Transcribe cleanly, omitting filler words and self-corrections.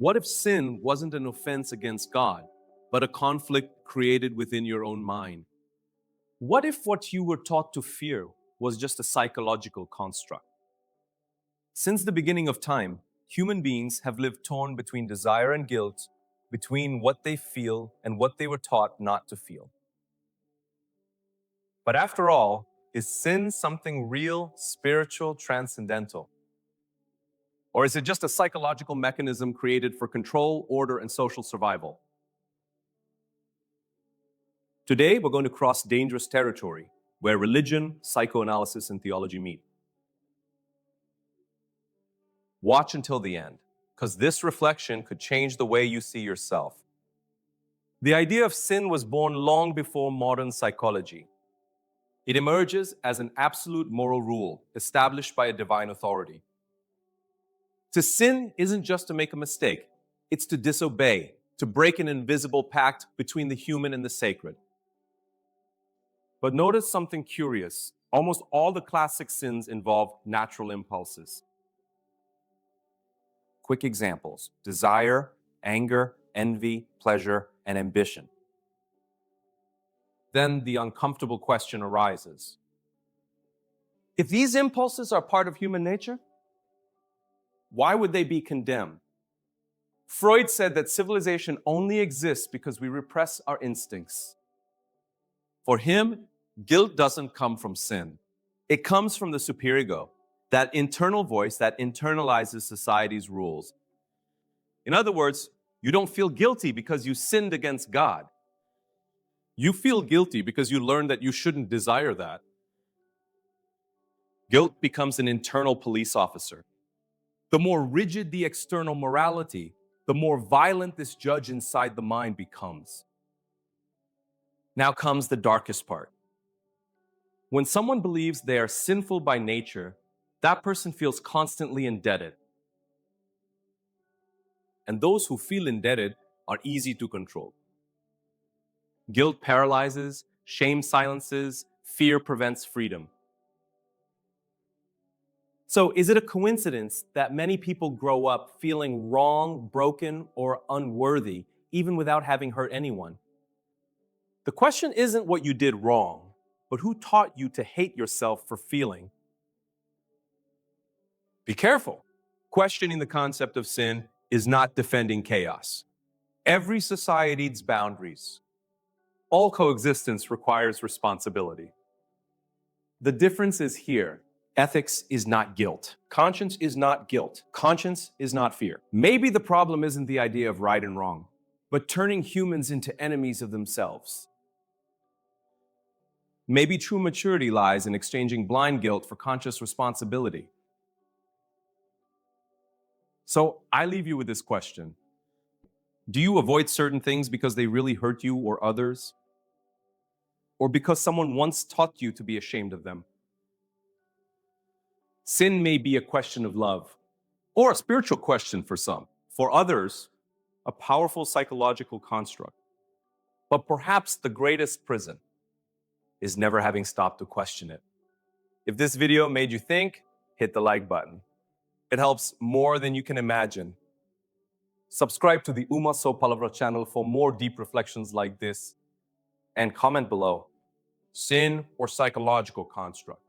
What if sin wasn't an offense against God, but a conflict created within your own mind? What if what you were taught to fear was just a psychological construct? Since the beginning of time, human beings have lived torn between desire and guilt, between what they feel and what they were taught not to feel. But after all, is sin something real, spiritual, transcendental? Or is it just a psychological mechanism created for control, order, and social survival? Today, we're going to cross dangerous territory where religion, psychoanalysis, and theology meet. Watch until the end, because this reflection could change the way you see yourself. The idea of sin was born long before modern psychology. It emerges as an absolute moral rule established by a divine authority. To sin isn't just to make a mistake, it's to disobey, to break an invisible pact between the human and the sacred. But notice something curious. Almost all the classic sins involve natural impulses. Quick examples: desire, anger, envy, pleasure, and ambition. Then the uncomfortable question arises. If these impulses are part of human nature, why would they be condemned? Freud said that civilization only exists because we repress our instincts. For him, guilt doesn't come from sin. It comes from the superego, that internal voice that internalizes society's rules. In other words, you don't feel guilty because you sinned against God. You feel guilty because you learned that you shouldn't desire that. Guilt becomes an internal police officer. The more rigid the external morality, the more violent this judge inside the mind becomes. Now comes the darkest part. When someone believes they are sinful by nature, that person feels constantly indebted. And those who feel indebted are easy to control. Guilt paralyzes, shame silences, fear prevents freedom. So, is it a coincidence that many people grow up feeling wrong, broken, or unworthy, even without having hurt anyone? The question isn't what you did wrong, but who taught you to hate yourself for feeling? Be careful. Questioning the concept of sin is not defending chaos. Every society needs boundaries. All coexistence requires responsibility. The difference is here. Ethics is not guilt. Conscience is not guilt. Conscience is not fear. Maybe the problem isn't the idea of right and wrong, but turning humans into enemies of themselves. Maybe true maturity lies in exchanging blind guilt for conscious responsibility. So I leave you with this question. Do you avoid certain things because they really hurt you or others? Or because someone once taught you to be ashamed of them? Sin may be a question of love, or a spiritual question for some. For others, a powerful psychological construct. But perhaps the greatest prison is never having stopped to question it. If this video made you think, hit the like button. It helps more than you can imagine. Subscribe to the Uma So Palavra channel for more deep reflections like this. And comment below, sin or psychological construct.